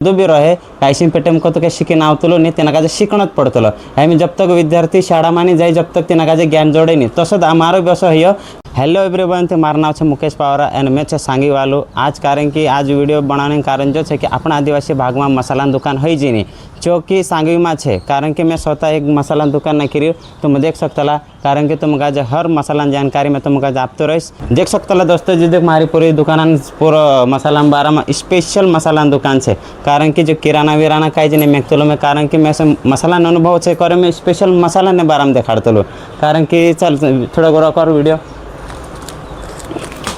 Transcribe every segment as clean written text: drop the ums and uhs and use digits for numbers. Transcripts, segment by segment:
दो भी रहे कायसिम पेटेम को तो शिके नावतलो नी तेना काजे शिकणत पडतलो आम्ही जब तक विद्यार्थी शाळा माने जाई जब तक तेना काजे ज्ञान जोड़े नी तसद हमारो व्यवसाय है। हेलो एवरीवन, तो मारा नाम है मुकेश पावरा एंड मैं सांगी वालू आज कारण कि आज वीडियो बनाने का कारण जो है कि अपना आदिवासी भाग में मसाला दुकान है जी नहीं जो कि सांगी में है कारण कि मैं स्वतः एक मसाला दुकान नहीं करी तुम देख सकता कारण कि तुम आज हर मसाला जानकारी में तुम आज आप तो रहीश देख सकता दोस्तों जी देख मारी पूरी दुकान पूरा मसाला बारा में स्पेशल मसाला दुकान है कारण कि जो किराना विराना कहीं नहीं मेकतलो में कारण कि मैं मसाला अनुभव है करे मैं स्पेशल मसाला ने बारा में देखाड़तलो कारण कि चल थोड़ा गोरा कर वीडियो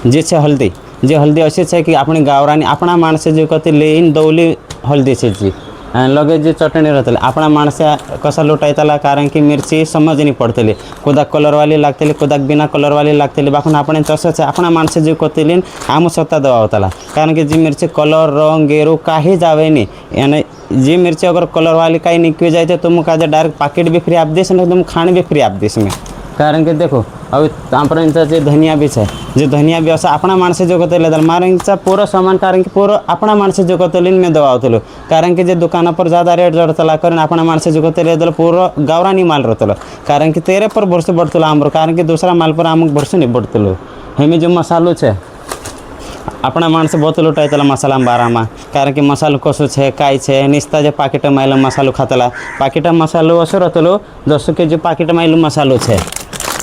जे छे हल्दी जे हल्दी अशी है कि अपनी गावरानी अपना माणसे जो कहते लेन दौली हल्दी से जी लगे जे चटणी रहते अपना माणसे कसा लुटायला कारण कि मिर्ची समझ नहीं पड़ती कोदाक कलर वाली लागते कोदाक बिना कलर वाली लागते बाखून आपण तसंच अपना माणसे जो कहते आम स्वतः दवा होता कारण कि जी मिर्ची कलर रंग गेरू काही जावे नहीं यानी जी मिर्ची अगर कलर वाली कहीं निकल जाए तो तुम का डायरेक्ट पैकेट भी फ्री आप देस ना तुम खाने भी फ्री आप देस में कारण कि देखो अभी तांपरांचा जे धनिया बीच है जो धनिया भी असा अपना माणसे जो कहते मारेंचा पूरा सामान कारण कि पूरा अपना माणसे जो कहते मैं दवा होतलो कारण कि जे दुकान पर ज़्यादा रेट जड़ता कारण अपना माणसे जो कहते पूरा गावरानी माल रहतलो कारण कि तेरे पर भरोसे बढ़तलो आमर कारण कि दूसरा माल पर आमक भरोसे नहीं बढ़तलो हमें जो मसालो है अपना माणसे बहुत लुटायला मसाला बारा में कारण कि मसालो कसो है काय है निस्ता जो पाकिट माइल मसालो खातला पाकिट मसालो असो रहतलो जसो कि जो पाकिट माइल मसालो है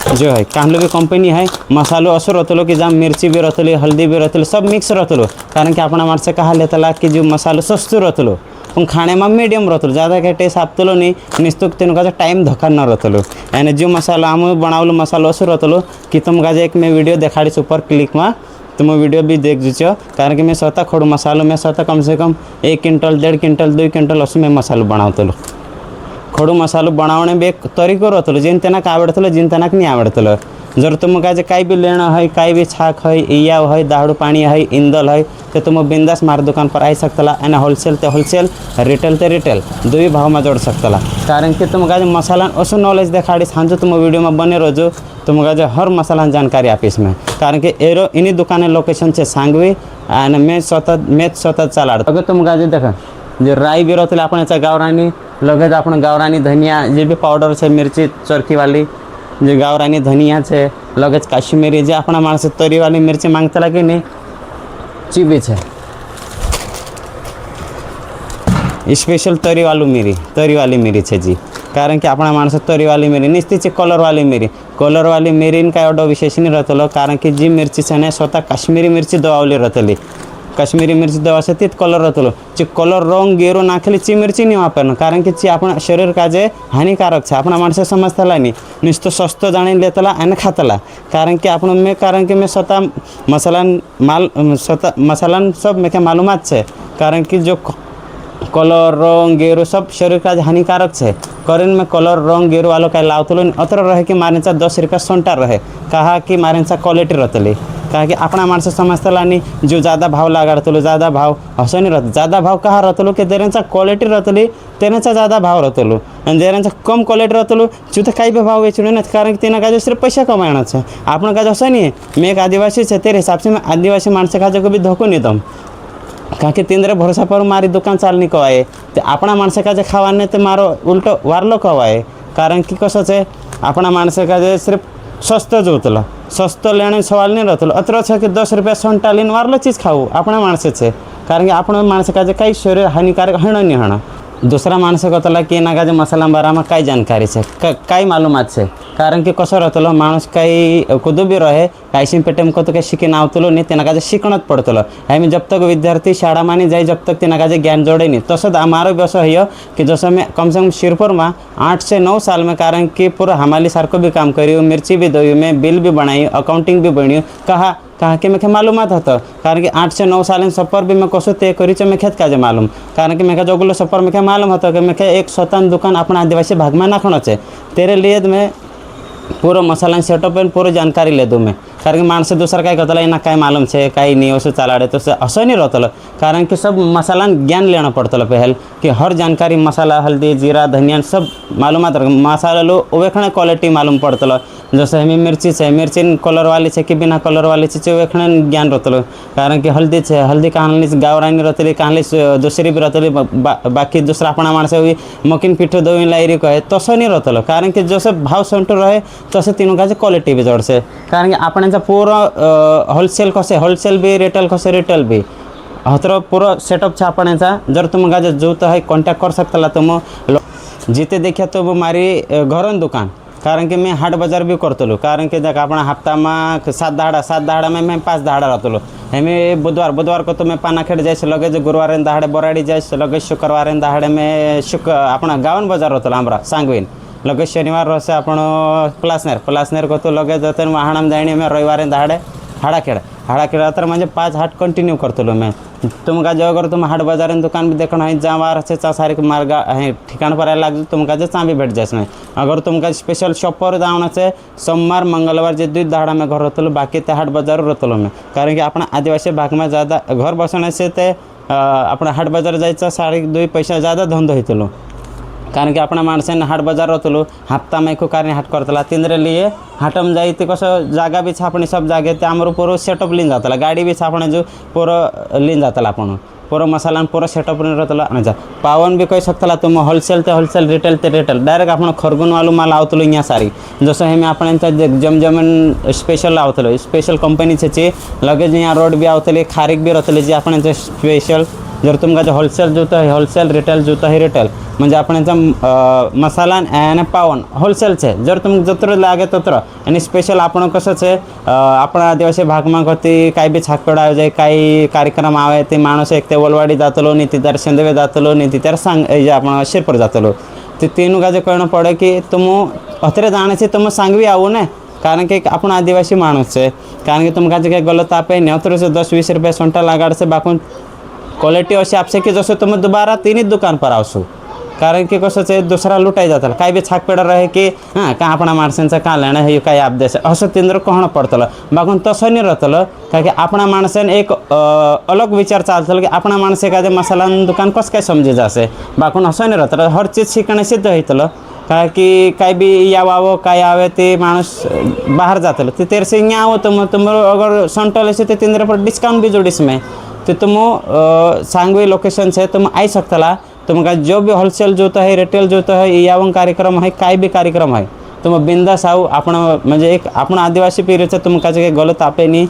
जो है कहलो भी कंपनी है मसालो असो रहतलो कि जहाँ मिर्ची भी रहतली हल्दी भी रहतली सब मिक्स रहतलो कारण कि अपना माणसे कहा लेतला कि जो मसालो सस्तो रहतलो पण खाने में मीडियम रहतलो ज़्यादा क्या टेस्ट आपतलो नहीं निस्तुक तेन का टाइम धक्का न रहतलो यानी जो मसाला आम बनावलो मसालो असो रहतलो कि तुम का एक मैं वीडियो देखाड़ी ऊपर क्लिक में तुम वीडियो भी देख दीजिए कारण कि मैं स्वतः खोड़ मसालो मैं स्वतः कम से कम 1 क्विंटल 1.5 क्विंटल 2 क्विंटल उसमें मसालो बनावतलो खोड़ू मसालो बनाने भी एक तरीको रहतलो जिन तेनाक आवड़तलो जिन तेनाक नहीं आवड़तलो जर तुम का कहीं भी लेना है कहीं भी छाक है इया है दाहड़ू पानी है इंदल है तो तुम बिंदास मार दुकान पर आई सकता एंड होलसेल तो होलसेल रिटेल तो रिटेल दो ही भाव में जोड़ सकता कारण कि तुम का मसाला असो नॉलेज देखाड़ी हाँ तुम वीडियो में बने रहो तुम का हर मसाला जानकारी आपीस में कारण कि एरो इन्हीं दुकान लोकेशन से सांगवी एंड मैं स्वतः चला अगर तुम का देखा जो राई भी रहते अपने गावरानी लगे अपन गावरानी धनिया जे भी पाउडर है मिर्ची चरखी वाली जो गावरानी धनिया है लगे काश्मीरी जे अपना माणस तरी वाली मिर्ची मांगता कि नहीं चीबी है स्पेशल तरी वाली मिरी है जी कारण कि अपना माणस तरी वाली मिरी निस्तीची कलर वाली मिरी काय एवढं विशेष नहीं रहतलो कारण कि जी मिर्ची है ना स्वतः काश्मीरी मिर्ची दवावली रहतली काश्मीरी मिर्ची दवा से तीत कलर रहतलो ची कलर रंग गेरो नाखली ची मिर्ची नहीं वापरना कारण कि ची अपना शरीर का जे हानिकारक है अपना माणसे समजतला नहीं नुसतं सस्तो जाणी लेतला आणि खातला कारण कि मैं स्वतः मसाला सब मैं क्या मालूमात है कारण कि जो कलर रंग गेरो सब शरीर का हानिकारक है करें में कलर रंग गेरो वालों का लावतलो अतर रहे कि मारेंचा 10 रुपया सोंटा रहे कहा कि मारेंचा क्वालिटी रहतली कहा कि अपना माणस समजतला नहीं जो ज़्यादा भाव लगाड़तलो ज़्यादा भाव असं नहीं रहता ज़्यादा भाव कहाँ रहतलो कि देरेंचा क्वालिटी रहतली तेनेचा ज़्यादा भाव रहतलो आणि देरेंचा कम क्वालिटी रहतलो तिथे काही भी भाव वेचणं नाही कारण कि तेना का जो सिर्फ पैसा कमाना है आपण का असं नहीं है मैं एक आदिवासी है तेरे हिसाब से मैं आदिवासी माणसे का कभी धोखो नहीं दम कहा कि तेंद्रे भरोसा पर मारी दुकान चालनी कवाए ते अपना माणसे का खावाने ते मारो उल्टो वारलो कवाए कारण कि कसं है अपना माणसे का सिर्फ सस्तो जोतला सस्तो लेने सवाल नहीं रहतलो अतर है कि 10 रुपया सोंटा लीन वारलो चीज़ खाऊ अपना माणसे है कारण कि अपना माणसे का कहीं शरीर हानिकारक हण नहीं हण दूसरा माणस कहता कि ना का मसाला बारा में कई जानकारी है कई मालूमात है कारण कि कसं रहतलो माणूस कहीं कुदू भी रहे कायसिम पेटेम को तो कहीं शिके नावतलो नहीं तेना का शिकणत पड़तलो हमें जब तक विद्यार्थी शाळा माने जाए जब तक तेना का ज्ञान जोड़े नहीं तसद हमारा व्यवसाय है कि जैसे मैं कम से कम शिरपुर में 8 से 9 साल में कारण कि पूरा हमाली सारको भी काम करी मिर्ची भी दई मैं बिल भी बनाई अकाउंटिंग भी बनी कहा कि मैं मालूमात होता कारण कि 8 से 9 साल सफ़र भी मैं कसो तय करी मैं खेत का मालूम कारण कि मैं जोगलो सफ़र में मालूम होता कि मैं एक स्वतंत्र दुकान अपना आदिवासी भाग में नाखना है तेरे लिए मैं पूरा मसाला सेटअप पूरी जानकारी ले दूँ मैं कारण की माणसं दुसरं काय करतलं यांना काय मालूम छे काही नहीं असं चालाडे तसं असं नहीं रहतलं कारण कि सब मसाला ज्ञान लेना पड़तलं पहल कि हर जानकारी मसाला हल्दी जीरा धनिया सब मालूमात मसाला लो वेखणे क्वालिटी मालूम पड़तलं जैसे हमें मिर्ची है मिर्ची कलर वाली है कि बिना कलर वाली है वेखणे ज्ञान रहतलं कारण कि हल्दी है हल्दी कहानी गावरानी रहतली कहानी दुसरी भी रहतली बाकी दूसरा अपना माणस मकीन पीठ दो लाइरी कहे तसं नहीं रहतलं कारण कि जसं भाव संटो रहे तसे तीनों का क्वालिटी भी जोड़से कारण कि आपण पूरा होलसेल कसे होलसेल भी रिटेल कसे रिटेल भी हतर पूरा सेटअप छे आपणचा जर तुम गाजे जोत है कॉन्टैक्ट कर सकता तुम जिते देखिए तो मारी घरन दुकान कारण कि मैं हाट बाजार भी करतलो कारण कि देख अपना हफ्ता में 7 दहाड़ा में मैं 5 दहाड़ा रहतलो हमें बुधवार को तो मैं पानाखेड़ जाए लगे जो गुरुवार दहाड़े बोराड़ी जाए लगे शुक्रवार दहाड़े में अपना गावन बाजार रहतलो हमारा सांगवीन लगे शनिवार रसे आपण प्लासनेर को तो लगे जाते वाहणाम जाणी मैं रविवार दहाड़े हाड़ाखेड़ तर म्हणजे 5 हाट कंटिन्यू करतलो मैं तुमका जो अगर तुम हाट बाजार दुकान भी देखना है जहाँ से सारे मार्ग है ठिकान पर लगे तुमका जो चा भी भेट जाए नहीं अगर तुमका स्पेशल शॉप पर जाना से सोमवार मंगलवार जो 2 दहाड़ा में घर रहतलो बाकी ते हाट बाजार रहतलो मैं कारण कि अपना आदिवासी भाग में ज़्यादा घर बसने से ते अपना हाट बाजार जायचा 2.5 पैसा ज़्यादा धंधो होतलो कारण कि अपना माणसाने हाट बाजार रहतलो हफ्ता में को कारण हाट करतला तिंद्रे लिए हाटम जाई ते कसं जागा भी छापणी सब जागे ते आमरो पूरा सेटअप लीन जातला गाड़ी भी छापणे जो पूरा लीन जातला आपण पूरा मसाला पूरा सेटअप लीन रहतला अच्छा पावन भी कह सकतला तुम होलसेल ते होलसेल रिटेल ते रिटेल डायरेक्ट आपण खरगुन वालू माल आवतलो यहाँ सारी जसं हे मी आपणचा जमजमन स्पेशल आवतलो स्पेशल कंपनी छे लगेच यहाँ रोड भी आवतले खारीक भी रहतले जे आपणचा स्पेशल जर तुमका जो होलसेल जोतं है होलसेल रिटेल जोतं है रिटेल म्हणजे आपणचा मसाला आणि पावन होलसेल छे जर तुम जत्र लागे तत्र आणि स्पेशल आपण कसं छे आपण आदिवासी भागમાં કતી કાઈ બી છાકપડ આવે જાય કાઈ કાર્યક્રમ આવે તે માણસ એક તે વલવાડી જાતલો ની ती ત્યારે સંદેવે જાતલો ની ती ત્યારે सांग जे आपण शिरपर जातलो ते तीन गाजे कळणं पडे की तुम अतरे जाणे छे तुम सांगवी आवो ने कारण कि आपण आदिवासी माणूस छे कारण कि तुमका जे गलत आपे ने अतरे से 10-20 रुपया सोंटा लागाड से बाकून क्वालिटी अशी आपसे की जसं तुम दोबारा तीन दुकान पर आवसो कारण की कसं आहे दुसरा लुटाई जाताल काय बी छाकपेड रहे की हां का आपणा माणसांचं का लेणं हे काय आपदेश असं तिंद्र कहणं पडतलं बाकून तसं नाही रहतलं का की आपणा माणसाने एक अलग विचार चालतलं की आपणा माणस एखादे मसाला दुकान कसं काय समजे जासे बाकून असं नाही रहतलं हर चीज शिकणं सिद्ध होतलं का की काय बी यावं काय आवे ते माणूस बाहेर जातलं ते तेरे से यहाँ आवं तुम अगर संटल से ते तिंद्र पर डिस्काउंट भी जोड़िस में तो तुम सांगवी लोकेशन से तुम आई सकतला तुमका जो भी होलसेल जोता है रिटेल जोता है यावं कार्यक्रम है काय भी कार्यक्रम है तुम बिंदास आओ आपण म्हणजे एक आपण आदिवासी पीरियडचं तुमका जे गलत आपे नहीं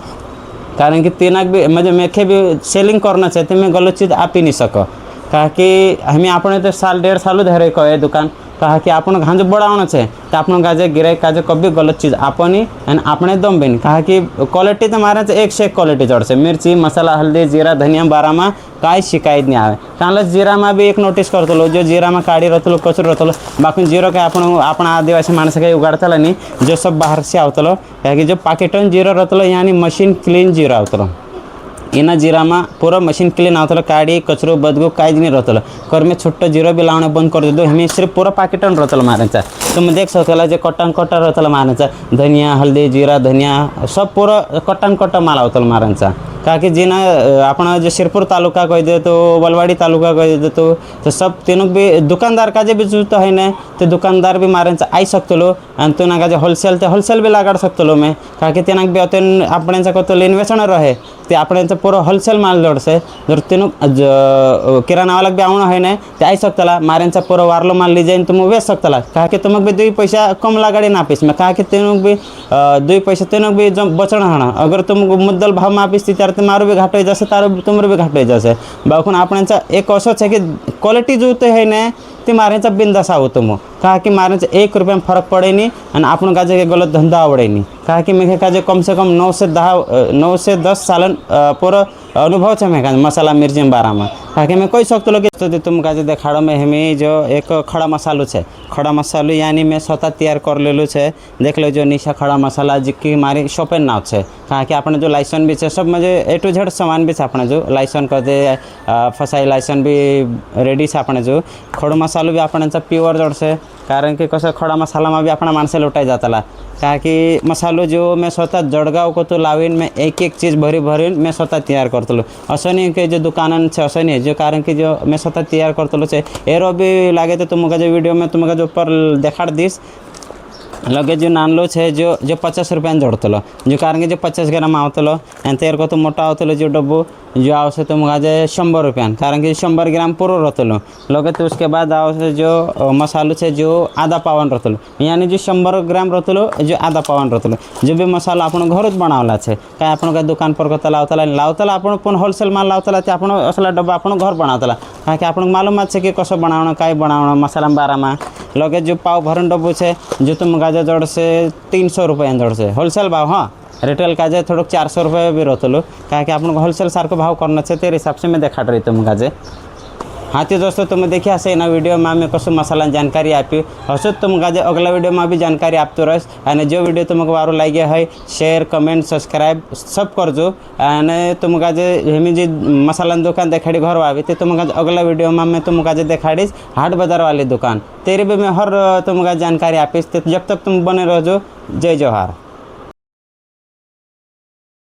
कारण कि तीनाक भी म्हणजे मेखे भी सेलिंग करना चाहते मैं गलत चीज़ आप ही नहीं सको कहा कि हमें आपने तो 1.5 साल धरे कहे दुकान कहा कि आपण घांज बढ़ाना है तो आपण गाजे गिराई काजे कभी गलत चीज़ आपनी एंड आपने दम बिन कहा कि क्वालिटी तो मारे एक से एक क्वालिटी जोड़ से मिर्ची मसाला हल्दी जीरा धनिया बारा में काय शिकायत नहीं आवे कारण जीरा में भी एक नोटिस करतलो जो जीरा में काढ़ी रहतलो कचरो रहतलो बाकी जीरो के आपण आदिवासी माणस काही उगाड़तला नहीं जो सब बाहर से आवतलो कि जो पाकिटन जीरो रहतलो यानी मशीन क्लीन जीरो आवतलो इना जीरा में पूरा मशीन क्लीन आवतलो काढ़ी कचरो बदगो काज नहीं रहतलो कर में छोटो जीरो भी लाने बंद कर दो हमें सिर्फ पूरा पाकिटन रहतलो मारेचा तुम देख सकला जो कट्टन कट्टा रहतलो मारेचा धनिया हल्दी जीरा धनिया सब पूरा कट्टन कट्टा माल आवतलो मारेचा का कि जिना आपण जो शिरपुर तालुका कह दे तो वलवाड़ी तालुका कह दे तो सब तीनों भी दुकानदार का भी जूता है ना तो दुकानदार भी मारे आई सकतलो आणि तो ना का होलसेल भी लागाड सकतलो मैं का कि तेना भी अतन आपणचा को तो इन्वेस्टन रहे ते आपणचा पूरा होलसेल माल जोड़से जर तीनों किराना वाला भी आवण है ना ते आई सकतला मारेचा पूरा वारलो माल ली जाइन तुम वेच सकतला का कि तुम भी 2 पैसा कम लागाड़ी ना पीस में का कि तीनों भी 2 पैसा तीनों भी बचण हाना अगर तुम मुद्दल भाव मापीस ते मारो भी घाट हो जाए तारो तुमरो भी घाट हो जाए बाखून आपणचा एक असंच है कि क्वालिटी जो है ना ते मारेचा बिंदास आहो तुम कहा कि मारेचा 1 रुपया में फर्क पड़े नहीं और आपण का जे गलत धंधा आवड़े नहीं कहा कि मैं का कम से कम 9 से 10 साल पूरा अनुभव है मैं मसाला मिर्ची बारा में कहा कि मैं कह सकते कि तुम का देखाड़ो में हमें जो एक खड़ा मसालो है खड़ा मसालो यानी मैं स्वतः तैयार कर लेलू है देख लो जो निशा खड़ा मसाला जिसकी मारी शॉपेन नाव है कहा कि आपने जो लाइसेंस भी है सब मुझे A to Z सामान भी अपने जो लाइसेंस कर दे फसाई लाइसेंस भी रेडी से अपने जो खड़ो मसालो भी अपने प्योर जोड़ से कारण कि कसं खडा मसालाમાં બી આપણા માણસે લૂંટાઈ જતા કારણ કે મસાલો जो मैं स्वतः जळगाव को तो लावीन मैं एक एक चीज़ भरी भरीन मैं स्वतः तैयार करतलो असं नाही की जो दुकानान છે असं नाही जो कारण कि जो मैं स्वतः तैयार करतलो છે एरो भी लागे तो तुमका जो वीडियो में तुमका जो ऊपर देखाड़ दीस लगे जो नानलो है जो जो 50 रुपयान जोड़तलो जो कारण कि जो 50 ग्राम आवतलो आणि तेर को तो मोठा आवतलो जो डब्बू जो आवसे तुमका जे 100 रुपयान कारण कि 100 ग्राम पूरो रहतलो लगे तो उसके बाद आवसे जो मसालो है जो आधा पावन रहतलो यानी जो 100 ग्राम रहतलो जो आधा पावन रहतलो जो भी मसाला आपण घरच बनावला है काय आपण का दुकान पर कता लावतला आपण पण होलसेल माल लावतला ते आपण असला डब्बा आपण घर बनावतला कारण कि आपण मालूम है कि कसं बनावणं काय बनावणं मसाला बारामा लगे जो पाव भरण डब्बू है जो तुमका जड़ से 300 रुपया जड़ से होलसेल भाव हाँ रिटेल का जे थोड़ा 400 रुपये भी रहतलो क्या कि आपको होलसेल सारखं भाव करना है तेरे हिसाब से मैं देखा रही तुमका जे हाँ तो दोस्तों तुम देखिए से ना वीडियो में आम कसं मसाला जानकारी आपी हसो तुमका जे अगला वीडियो में भी जानकारी आपतो रहीश और जो वीडियो तुमको वारो लगे है शेयर कमेंट सब्सक्राइब सब करजो और तुमका जे हमें जी मसाला दुकान देखाड़ी घर आवी तो तुमका अगला वीडियो में मैं तुमका जे देखाड़ीश हाट बाजार वाली दुकान तेरे भी मैं हर तुमका जानकारी आपीश जब तक तुम बने रहो जय जोहार।